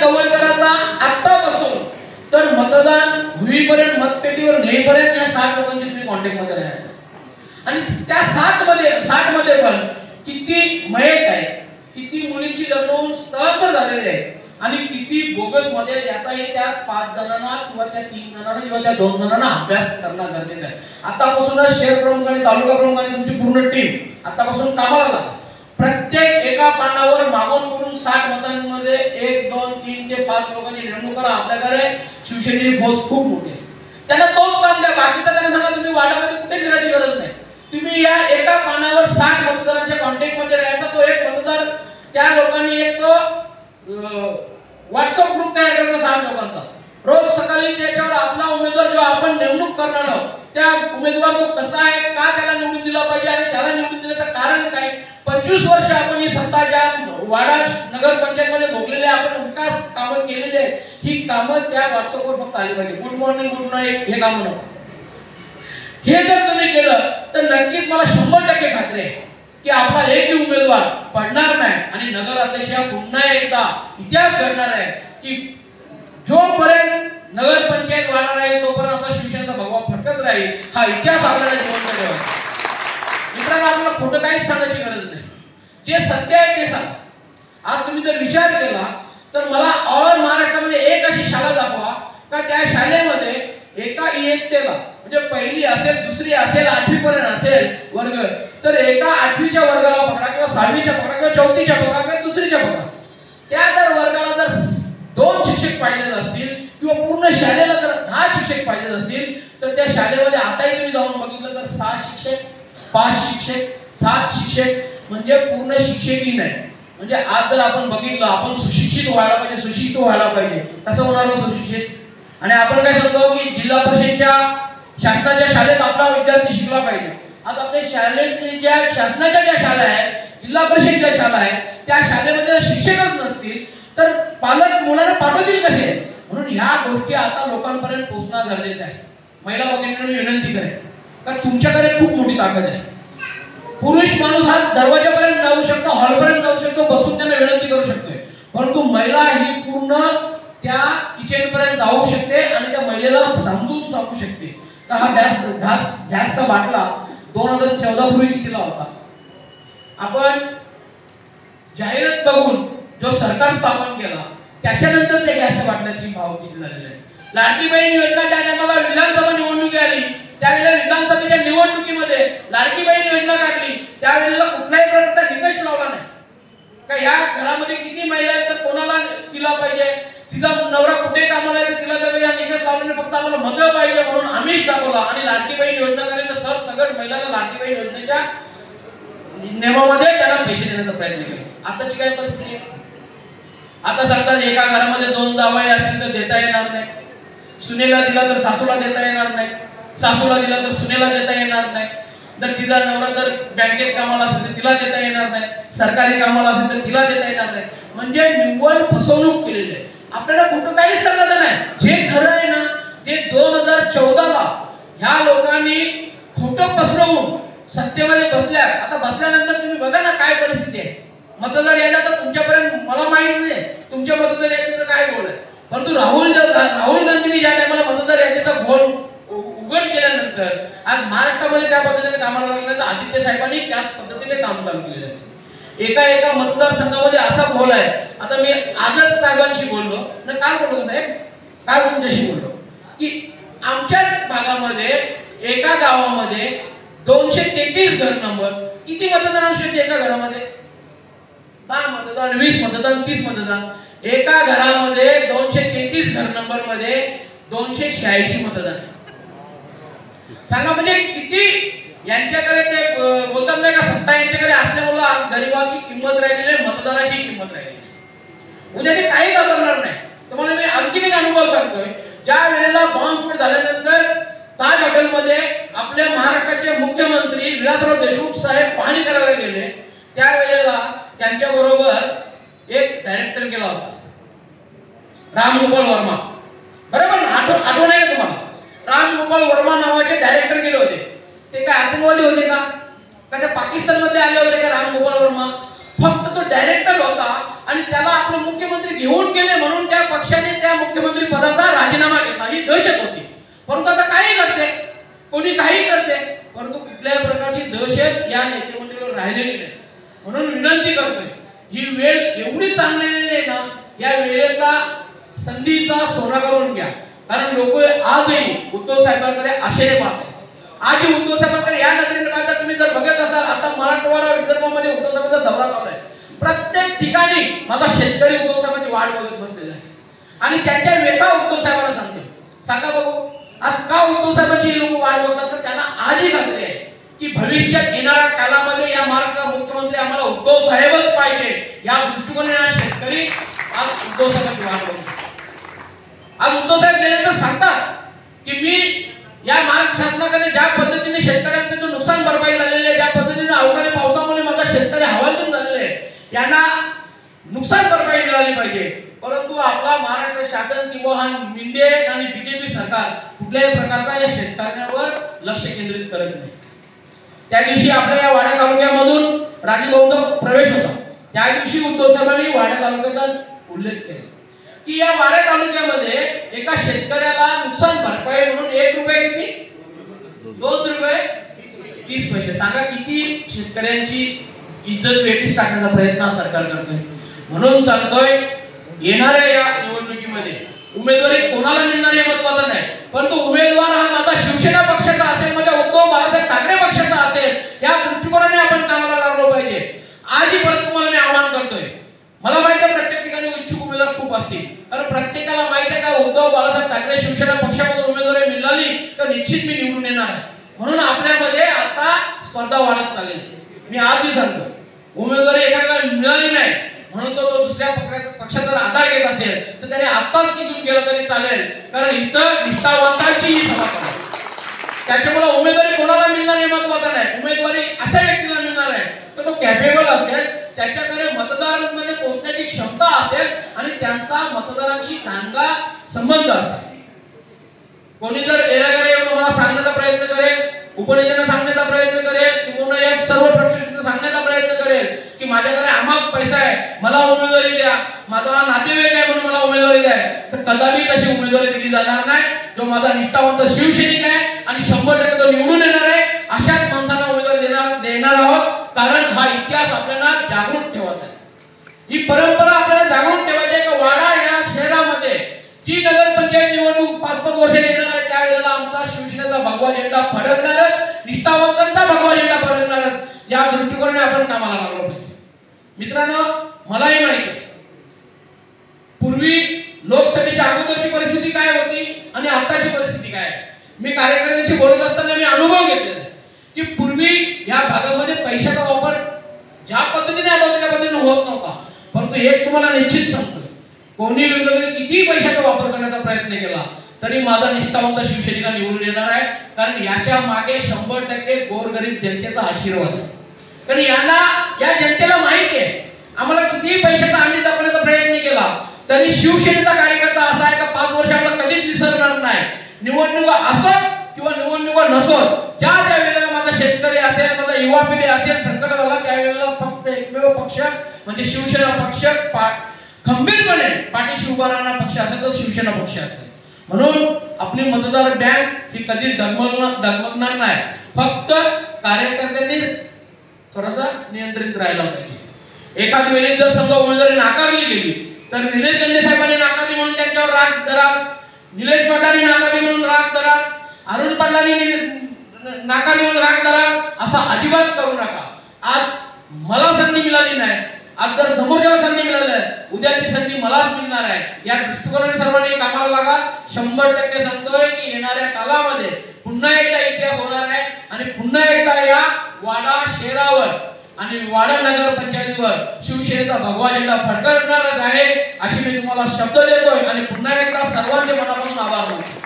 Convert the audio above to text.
Cover करायचा आत्तापासून तर मतदान होईपर्यंत मतपेटीवर नेईपर्यंत या 60 लोकांची तुम्ही कॉन्टॅक्ट मध्ये राहायचं. आणि त्या 60 मध्ये पण किती मयत आहे, किती मुलींची लग्न होऊन स्थळांतर झालेले आहे आणि किती बोगस मध्ये याचाही त्या 5 जणांना किंवा त्या 3 जणांना किंवा त्या 2 जणांना अभ्यास करणं गरजेचं आहे. आतापासूनच शहर प्रमुख आणि तालुका प्रमुख आणि तुमची पूर्ण टीम आतापासून कामाला लागा. प्रत्येक एका पानावर मागून करून 60 मतांमध्ये 1 2 3 ते 5 लोकांची नेमणूक करा. आपल्याकडे शिवसेनेची फौज खूप मोठी आहे, त्यांना तोच काम द्या. बाकीचा त्यांना सांगा तुम्ही वाड्यामध्ये कुठे फिरायची गरज नाही. तुम्ही या एका पानावर 60 मतदारांच्या कॉन्टॅक्ट मध्ये राहायचा. तो एक मतदार त्या लोकांनी एक तो व्हॉट्सअप ग्रुप तयार करायचा 60 लोकांचा. रोज सकाळी त्याच्यावर आपला उमेदवार जो आपण नेमणूक करणार आहोत त्या उमेदवार तो कसा आहे, का त्याला निवडून दिला पाहिजे आणि त्याला निवडून दिल्याचं कारण काय. 25 वर्ष आपण ही सत्ता ज्या वाडा नगर पंचायत मध्ये भोगलेले आपण विकास कामं केलेले आहेत, ही कामं त्या व्हॉट्सअपवर फक्त आली पाहिजे. गुड मॉर्निंग गुड नाईट हे कामं नको. हे जर तुम्ही केलं तर नक्कीच मला 100% खात्री आहे की आपला एकही उमेदवार पडणार नाही आणि नगर अध्यक्ष पुन्हा एकदा इतिहास घडणार आहे की जोपर्यंत नगर पंचायत वाढणार आहे तोपर्यंत आपला शिवसेनेचा भगवा फडकत राहील. हा इतिहास आपल्याला जिवंत ठेवा. मित्रांनो, आपल्याला खोटं काहीच सांगायची गरज नाही. जे सत्य आहे ते सांगा. आज तुम्ही जर विचार केला तर मला ऑल महाराष्ट्रामध्ये एक अशी शाळा दाखवा का त्या शाळेमध्ये एका इयत्तेला म्हणजे पहिली असेल, दुसरी असेल, 8वी पर्यंत असेल वर्ग, तर एका 8वीच्या वर्गाला पकडा किंवा 6वीच्या पकडा किंवा 4थीच्या पकडा किंवा दुसरीच्या पकडा, त्या जर वर्गाला जर 2 शिक्षक पाहिजे असतील किंवा पूर्ण शाळेला जर 10 शिक्षक पाहिजे असतील तर त्या शाळेमध्ये आताही तुम्ही जाऊन बघितलं तर 6 शिक्षक, 5 शिक्षक, 7 शिक्षक म्हणजे पूर्ण शिक्षकही नाही. म्हणजे आज जर आपण बघितलं आपण सुशिक्षित व्हायला पाहिजे, सुशिक्षित व्हायला पाहिजे, कसं होणार सुशिक्षित. आणि आपण काय सांगतो की जिल्हा परिषदच्या शासनाच्या शाळेत आपला विद्यार्थी शिकला पाहिजे. आज आपल्या शाळेत ज्या शासनाच्या ज्या शाळा आहेत, जिल्हा परिषदच्या शाळा आहेत, त्या शाळेमध्ये शिक्षकच नसतील तर पालक मुलांना पाठवतील कसे. म्हणून ह्या गोष्टी आता लोकांपर्यंत पोहोचणं गरजेचं आहे. महिला भगिनींना मी विनंती करेन कारण तुमच्याकडे खूप मोठी ताकद आहे. पुरुष माणूस हा दरवाजापर्यंत जाऊ शकतो, हॉलपर्यंत जाऊ शकतो, बसून त्यांना विनंती करू शकतोय, परंतु महिला ही पूर्ण त्या किचन पर्यंत जाऊ शकते आणि त्या महिलेला समजून सांगू शकते. तर हा गॅसचा बाटला 2014 पूर्वी कितीला होता. आपण जाहिरात बघून जो सरकार स्थापन केला त्याच्यानंतर त्या गॅसच्या बाटल्याची भाव किती झालेले आहे. लाडकी बहीण योजना ज्या टायमाला विधानसभा निवडणूक आली त्यावेळेला विधानसभेच्या निवडणुकीमध्ये लाडकी बहीण योजना काढली, त्यावेळेला कुठल्याही प्रकारचा निकष लावला नाही का या घरामध्ये किती महिला आहेत तर कोणाला दिला पाहिजे, तिचा नवरा कुठे कामाला आहे तर तिला त्या निकष लावल्याने फक्त आम्हाला मदत पाहिजे म्हणून आम्हीच दाखवला. आणि लाडकी बहीण योजना करायला सरसकट महिलांना लाडकी बहीण योजनेच्या नियमामध्ये त्यांना पैसे देण्याचा प्रयत्न केला. आताची काय परिस्थिती आहे. आता सांगतात एका घरामध्ये 2 जावई असतील तर देता येणार नाही, सुनेला दिला तर सासूला देता येणार नाही, सासूला दिला तर सुनेला देता येणार नाही, जर तिचा नवरा जर बँकेत कामाला असेल तर तिला देता येणार नाही, सरकारी कामाला असेल तर तिला देता येणार नाही. म्हणजे निव्वळ फसवणूक केलेली आहे. आपल्याला कुठं काहीच सांगायचं नाही. जे खरं आहे ना ते 2014ला ह्या लोकांनी खोटं पसरवून सत्तेमध्ये बसल्या. आता बसल्यानंतर तुम्ही बघा ना काय परिस्थिती आहे. मतदार यायला तर तुमच्यापर्यंत मला माहित नाही तुमच्या मतदार यायचं काय गोळ आहे, परंतु राहुल गांधींनी ज्या टायमाला मतदार यायचा घोळ उघड केल्यानंतर आज महाराष्ट्रामध्ये त्या पद्धतीने कामाला लागल्यानंतर आदित्य साहेबांनी त्याच पद्धतीने काम चालू केलेलं आहे. एका मतदारसंघामध्ये असा घोळ आहे. आता मी आजच साहेबांशी बोललो ना, काय बोललो साहेब, काय तुमच्याशी बोललो की आमच्या भागामध्ये एका गावामध्ये 233 घर नंबर, किती मतदान असू शकते एका घरामध्ये, 10 मतदान, 20 मतदान, 30 मतदान. एका घरामध्ये 233 घर नंबर मध्ये 286 मतदान. सांगा म्हणजे किती यांच्याकडे ते बोलतात नाही का सत्ता यांच्याकडे असल्यामुळे आज गरिबाची किंमत राहिलेली आहे, मतदाराची किंमत राहिलेली आहे. उद्या ते काही करणार नाही. तुम्हाला मी आणखीन एक अनुभव सांगतोय. ज्या वेळेला बॉम्बस्फोट झाल्यानंतर ताज हॉटेलमध्ये आपल्या महाराष्ट्राचे मुख्यमंत्री विलासराव देशमुख साहेब पाहणी करायला गेले, त्यावेळेला त्यांच्या बरोबर एक डायरेक्टर गेला होता, रामगोपाल वर्मा. बरोबर आठवण आहे का तुम्हाला. रामगोपाल वर्मा नावाचे डायरेक्टर गेले होते. ते काय आतंकवादी होते का त्या पाकिस्तान मध्ये आले होते का रामगोपाल वर्मा. फक्त तो डायरेक्टर होता आणि त्याला आपले मुख्यमंत्री घेऊन गेले म्हणून त्या दहशत होती. परंतु आता काही घडते, कोणी काही करते, परंतु कुठल्याही प्रकारची दहशत या नेते मंडळीवर राहिलेली नाही. म्हणून विनंती करतोय, ही वेळ एवढी चांगलेली आहे ना, या वेळेचा संधीचा सोना करून घ्या. कारण लोक आजही उद्धव साहेबांकडे आशेने पाहतात. आजही उद्धव साहेबांकडे या नजरेने पाहतात. तुम्ही जर बघत असाल, आता मराठवाडा विदर्भामध्ये उद्धव साहेबांचा दौरा चालू आहे. प्रत्येक ठिकाणी माझा शेतकरी उद्धव साहेबांची वाट बघत बसलेला आहे आणि त्यांच्या व्यथा उद्धव साहेबांना सांगते. सांगा बघू, आज का उद्धव साहेबांची हे लोक वाट बघतात? तर त्यांना आजही खात्री आहे की भविष्यात येणाऱ्या कालामध्ये या महाराष्ट्राचा मुख्यमंत्री आम्हाला उद्धव साहेबच पाहिजे. या दृष्टिकोनाने शेतकरी आज उद्धव साहेबांची वाट बघतात. आज उद्धव साहेब गेल्यानंतर सांगतात की मी या महाराष्ट्र शासनाकडे ज्या पद्धतीने शेतकऱ्यांचे जो नुकसान भरपाई झालेली आहे, ज्या पद्धतीने अवकाळी पावसामुळे माझा शेतकरी हवालदिल झालेले आहे, यांना नुकसान भरपाई मिळाली पाहिजे. परंतु आपला महाराष्ट्र शासन किंवा हा मिंदे आणि बीजेपी सरकार कुठल्याही प्रकारचा या शेतकऱ्यांवर लक्ष केंद्रित करत नाही. त्या दिवशी आपल्या या वाडा तालुक्यामधून राजभाऊंचा प्रवेश होता. त्या दिवशी उद्धव साहेबांनी वाडा तालुक्याचा उल्लेख केला की या वाडा तालुक्यामध्ये एका शेतकऱ्याला नुकसान भरपाई म्हणून 1 रुपये किती, 2 रुपये 30 पैसे. सांगा किती शेतकऱ्यांची इज्जत वेठीस टाकण्याचा प्रयत्न सरकार करतोय. म्हणून सांगतोय, येणाऱ्या या निवडणुकीमध्ये उमेदवारी कोणाला मिळणार हे महत्त्वाचं नाही, परंतु उमेदवार हा माझा शिवसेना पक्षाचा असेल, माझ्या उद्धव बाळासाहेब ठाकरे पक्षाचा असेल, या दृष्टिकोनाने आपण कामाला लागलो पाहिजे. आजही परत तुम्हाला मी आवाहन करतोय. मला माहिती आहे प्रत्येक ठिकाणी इच्छुक उमेदवार खूप असतील, कारण प्रत्येकाला माहिती आहे का उद्धव बाळासाहेब ठाकरे शिवसेना पक्षामधून उमेदवारी मिळाली तर निश्चित मी निवडून येणार आहे. म्हणून आपल्यामध्ये आता स्पर्धा वाढत चालेल. मी आजही सांगतो, उमेदवारी एखाद्याला मिळाली नाही म्हणून तो दुसऱ्या पक्षाचा आधार घेत असेल तर त्याने आत्ताच निघून गेला तरी चालेल, कारण इथं निष्ठावंतांची ही सभा आहे. त्याच्यामुळे उमेदवारी कोणाला मिळणार हे महत्त्वाचं नाही. उमेदवारी अशा व्यक्तीला मिळणार आहे तर तो कॅपेबल असेल, त्याच्याकडे मतदारांमध्ये पोहोचण्याची क्षमता असेल आणि त्यांचा मतदारांशी चांगला संबंध असेल. कोणी जर एरगरे येऊन मला सांगण्याचा प्रयत्न करेल, उपनेत्यांना सांगण्याचा प्रयत्न करेल, किंवा या सर्व प्रतिनिधींना सांगण्याचा प्रयत्न करेल की माझ्याकडे अमाप पैसा आहे, मला उमेदवारी द्या, माझा नातेवाईक आहे म्हणून मला उमेदवारी द्या, तर कदापि तशी उमेदवारी दिली जाणार नाही. जो माझा निष्ठावंत शिवसैनिक आहे आणि 100% तो निवडून येणार आहे, अशाच माणसांना उमेदवारी देणार आहोत. कारण हा इतिहास आपल्याला जागृत ठेवायचा आहे, ही परंपरा आपल्याला जागृत ठेवायची आहे की वाडा या शहरामध्ये जी नगरपंचायत निवडणूक 5-5 वर्ष येणार आहे त्यावेळेला आमचा शिवसेनेचा भगवा झेंडा फडकणारच, निष्ठावंतांचा भगवा झेंडा फडकणारच. या दृष्टिकोनाने आपण कामाला लागलो पाहिजे. मित्रांनो, मलाही माहिती आहे पूर्वी लोकसभेच्या अगोदरची परिस्थिती काय होती आणि आताची परिस्थिती काय आहे. मी कार्यकर्त्यांशी बोलत असताना मी अनुभव घेतलेला आहे की पूर्वी या भागामध्ये पैशाचा वापर ज्या पद्धतीने आता त्या पद्धतीने होत नव्हता. परंतु एक तुम्हाला निश्चित सांगतो, कोणी विरोधाने किती पैशाचा वापर करण्याचा प्रयत्न केला तरी माझा निष्ठावंत शिवसैनिक निवडून येणार आहे. कारण याच्या मागे 100% गोरगरीब जनतेचा आशीर्वाद आहे. कारण यांना या जनतेला माहिती आहे आम्हाला कितीही पैशाचा आम्ही दाखवण्याचा प्रयत्न केला तरी शिवसेनेचा कार्यकर्ता असा आहे का 5 वर्ष आम्हाला कधीच विसरणार नाही. निवडणुका असो किंवा निवडणुका नसो, ज्या ज्या वेळेला माझा शेतकरी असेल, माझा युवा पिढी असेल संकट झाला त्यावेळेला फक्त एकमेव पक्ष म्हणजे शिवसेना पक्ष खंबीरपणे पाठीशी उभा राहणारा पक्ष असेल तो शिवसेना पक्ष असेल. म्हणून आपली मतदार बँक ही कधी डगमगणार नाही. फक्त कार्यकर्त्यांनी थोडासा नियंत्रित राहायला पाहिजे. एखाद वेळी जर समजा उमेदवारी नाकारली गेली तर निलेश गंडे साहेबांनी नाकारली म्हणून त्यांच्यावर राग धरा, निलेश पाटलांनी नाकारली म्हणून राग धरा, अरुण पाटलांनी नाकारली म्हणून राग धरा, असा अजिबात करू नका. आज मला संधी मिळाली नाही, आज जर समोरच्याला संधी मिळाली आहे, उद्याची संधी मलाच मिळणार आहे. या दृष्टिकोनाने सर्वांनी कामाला लागा. 100% सांगतोय की येणाऱ्या कालामध्ये पुन्हा एकदा इतिहास होणार आहे आणि पुन्हा एकदा या वाडा शहरावर आणि वाडा नगर पंचायतीवर शिवसेनेचा भगवा झेंडा फडकवणारच आहे अशी मी तुम्हाला शब्द देतोय आणि पुन्हा एकदा सर्वांचे मनापासून आभार मानतो.